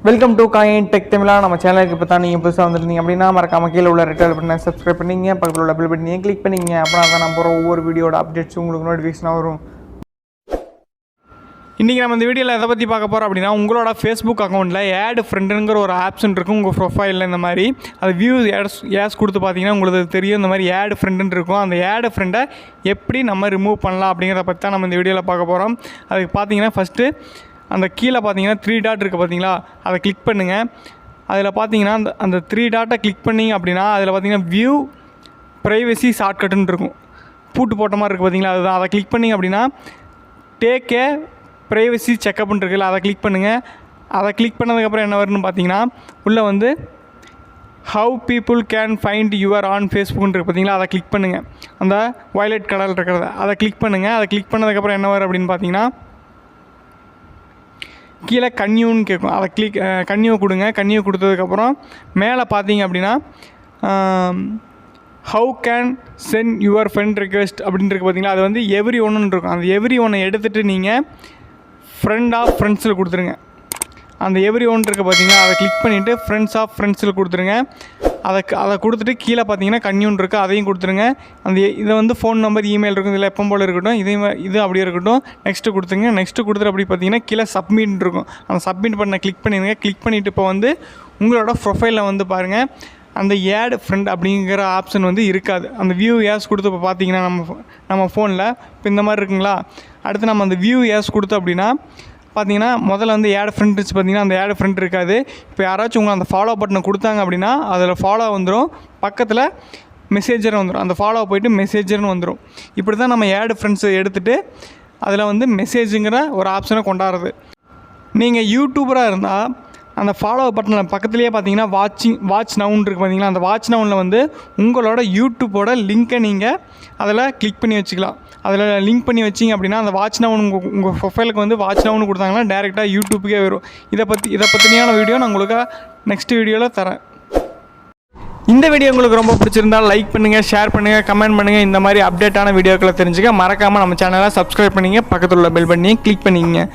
Welcome to coin tech தமிழா. நம்ம சேனலுக்கு இப்போ தான் நீங்கள் புதுசாக வந்துருந்தீங்க அப்படின்னா மறக்காம கீழே உள்ள ரெட் கலர் பட்டனை சப்ஸ்கிரைப் பண்ணிங்க, பக்கத்தில் உள்ள பெல் பட்டனையும் கிளிக் பண்ணிங்க. அப்படின்னா தான் நம்ம போகிற ஒவ்வொரு வீடியோட அப்டேட்ஸ் உங்களுக்கு நோட்டிஃபிகேஷனாக வரும். இன்றைக்கி நம்ம இந்த வீடியோவில் எதை பற்றி பார்க்க போகிறோம் அப்படின்னா, உங்களோட ஃபேஸ்புக் அக்கௌண்ட்டில் ஆட் ஃப்ரெண்டுங்கிற ஒரு ஆப்ஷன் இருக்கும். உங்கள் ப்ரொஃபைலில் இந்த மாதிரி அது வியூ ஏஸ் கொடுத்து பார்த்தீங்கன்னா உங்களுக்கு தெரியும். இந்த மாதிரி ஆட் ஃப்ரெண்டுன்னு இருக்கும். அந்த ஆட் ஃப்ரெண்டை எப்படி நம்ம ரிமூவ் பண்ணலாம் அப்படிங்கிறத பற்றி தான் நம்ம இந்த வீடியோவில் பார்க்க போகிறோம். அதுக்கு பார்த்தீங்கன்னா ஃபஸ்ட்டு அந்த கீழே பார்த்தீங்கன்னா 3 டாட் இருக்குது பார்த்தீங்களா, அதை கிளிக் பண்ணுங்கள். அதில் பார்த்தீங்கன்னா அந்த 3 டாட்டை கிளிக் பண்ணிங்க அப்படின்னா அதில் பார்த்தீங்கன்னா வியூ ப்ரைவசி ஷார்ட்கட்டுன்னு இருக்கும். பூட்டு போட்ட மாதிரி இருக்குது பார்த்தீங்களா, அதுதான். அதை கிளிக் பண்ணிங்க அப்படின்னா டேக் ஏ ப்ரைவசி செக்அப்னு இருக்குல்ல, அதை கிளிக் பண்ணுங்கள். அதை கிளிக் பண்ணதுக்கப்புறம் என்ன வரும்னு பார்த்தீங்கன்னா உள்ளே வந்து how people can find your on ஃபேஸ்புக்னு இருக்குது பார்த்தீங்களா, அதை கிளிக் பண்ணுங்கள். அந்த வயலட் கலரில் இருக்கிறத அதை கிளிக் பண்ணுங்கள். அதை கிளிக் பண்ணதுக்கப்புறம் என்ன வரும் அப்படின்னு பார்த்தீங்கன்னா கீழே கன்யூன்னு கேட்கும். அதை கன்யூ கொடுங்க. கன்யூ கொடுத்ததுக்கப்புறம் மேலே பார்த்தீங்க அப்படின்னா how can send your friend request அப்படின்னு இருக்குது பார்த்தீங்களா, அது வந்து எவ்ரி ஒன்றுன்னு இருக்கும். அந்த எவ்ரி ஒன்றை எடுத்துகிட்டு நீங்கள் ஃப்ரெண்ட் ஆஃப் ஃப்ரெண்ட்ஸில் கொடுத்துருங்க. அந்த எவ்ரி ஒன் இருக்குது பார்த்தீங்கன்னா, அதை கிளிக் பண்ணிவிட்டு ஃப்ரெண்ட்ஸ் ஆஃப் ஃப்ரெண்ட்ஸில் கொடுத்துருங்க. அதை கொடுத்துட்டு கீழே பார்த்தீங்கன்னா கன்யூன் இருக்குது, அதையும் கொடுத்துருங்க. இதை வந்து ஃபோன் நம்பர், இமெயில் இருக்கும். இதில் எப்போ போல் இருக்கட்டும், இது அப்படியே இருக்கட்டும். நெக்ஸ்ட்டு கொடுத்துருங்க. நெக்ஸ்ட்டு கொடுத்துட்டு அப்படி பார்த்தீங்கன்னா கீழே சப்மிட் இருக்கும். அந்த சப்மிட் பண்ண கிளிக் பண்ணிடுங்க. கிளிக் பண்ணிவிட்டு இப்போ வந்து உங்களோட ப்ரொஃபைலில் வந்து பாருங்கள், அந்த ஆட் ஃப்ரெண்ட் அப்படிங்கிற ஆப்ஷன் வந்து இருக்காது. அந்த வியூ ஏஸ் கொடுத்து இப்போ பார்த்தீங்கன்னா நம்ம ஃபோனில் இப்போ இந்த மாதிரி இருக்குங்களா. அடுத்து நம்ம அந்த வியூ ஏஸ் கொடுத்தோம் அப்படின்னா பார்த்தீங்கன்னா முதல்ல வந்து ஆட் ஃப்ரெண்ட் இருந்துச்சு பார்த்தீங்கன்னா, அந்த ஆட் ஃப்ரெண்ட் இருக்காது. இப்போ யாராச்சும் உங்கள் அந்த ஃபாலோ பட்டனை கொடுத்தாங்க அப்படின்னா அதில் ஃபாலோ வந்துடும். பக்கத்தில் மெசேஜர் வந்துடும். அந்த ஃபாலோ போய்ட்டு மெசேஜர்னு வந்துடும். இப்படி தான் நம்ம ஆட் ஃப்ரெண்ட்ஸை எடுத்துகிட்டு அதில் வந்து மெசேஜுங்கிற ஒரு ஆப்ஷனை கொண்டாடுறது. நீங்கள் யூடியூபராக இருந்தால் அந்த ஃபாலோ பட்டனில் பக்கத்துலேயே பார்த்தீங்கன்னா வாட்ச் நவுன் இருக்குது பார்த்தீங்களா, அந்த வாட்ச் நவுனில் வந்து உங்களோட யூடியூப்போட லிங்க்கை நீங்கள் அதில் கிளிக் பண்ணி வச்சுக்கலாம். அதில் லிங்க் பண்ணி வச்சிங்க அப்படின்னா அந்த வாட்ச் நவுன் உங்கள் ப்ரொஃபைலுக்கு வந்து வாட்ச் நவுன் கொடுத்தாங்கன்னா டேரெக்டாக யூடியூப்புக்கே வரும். இதை பற்றியான வீடியோ நான் உங்களுக்கு நெக்ஸ்ட் வீடியோவில் தரேன். இந்த வீடியோ உங்களுக்கு ரொம்ப பிடிச்சிருந்தால் லைக் பண்ணுங்கள், ஷேர் பண்ணுங்கள், கமெண்ட் பண்ணுங்கள். இந்த மாதிரி அப்டேட்டான வீடியோக்களை தெரிஞ்சுக்க மறக்காமல் நம்ம சேனலை சப்ஸ்கிரைப் பண்ணிங்க, பக்கத்தில் உள்ள பெல் பட்டனையும் கிளிக் பண்ணிங்க.